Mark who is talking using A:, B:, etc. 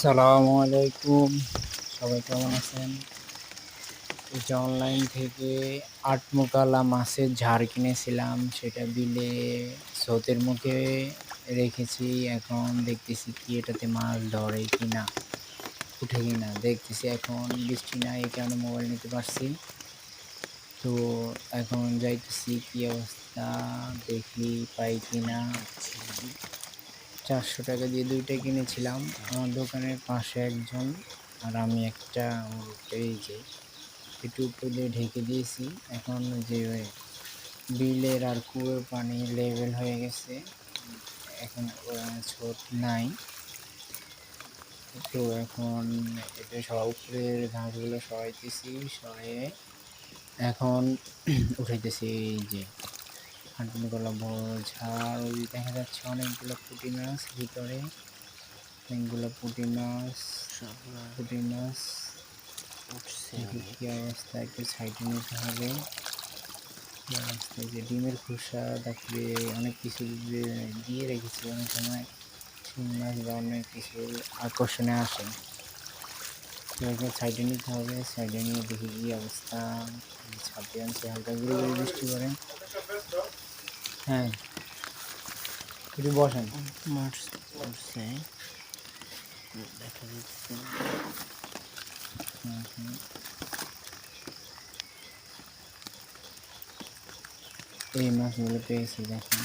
A: আসসালামু আলাইকুম। সবাই কেমন আছেন? এই যে অনলাইন থেকে আটমুকালা মাছের ঝাড় কিনেছিলাম, সেটা বিলে স্রোতের মুখে রেখেছি। এখন দেখতেছি কি এটাতে মাছ ধরে কিনা, উঠে কিনা। দেখতেছি এখন বৃষ্টি নাই, এই কারণে মোবাইল নিতে পারছি। তো এখন যাইতেছি কি অবস্থা, দেখি পাই কিনা। 400 টাকা দিয়ে 2টা কিনেছিলাম। আমার দোকানের পাশে একজন আর আমি একটা এই যে একটু উপর দিয়ে ঢেকে দিয়েছি। এখন যে বিলের আর কুয়োর পানি লেভেল হয়ে গেছে, এখন স্রোত নাই। তো এখন এটা সব উপরের ঘাসগুলো সরাইতেছি, সরিয়ে এখন উঠাইতেছি। এই যে হাঁটুগুলো বড় ঝাড়, ওই দেখা যাচ্ছে অনেকগুলো পুঁটি মাছ ভিতরে, অনেকগুলো পুঁটি মাছ
B: উঠছে
A: দেখি
B: অনেক।
A: কি অবস্থা, একটু সাইডে নিতে হবে। কি অবস্থা, এই যে ডিমের খোসা, তারপরে অনেক কিছু দিয়ে রেখেছি। অনেক সময় শিং মাছ বা অনেক কিছু আকর্ষণে আসে। তো একটু সাইডে নিতে হবে, সাইডে নিয়ে দেখি কি অবস্থা। ছাদে আনছি, হালকা গুঁড়ো গুঁড়ো বৃষ্টি করে। হ্যাঁ, একটু বসেন।
B: মাছ উঠছে, দেখা যাচ্ছে না।
A: হুম হুম। এই মাছগুলো পেয়েছি, দেখেন।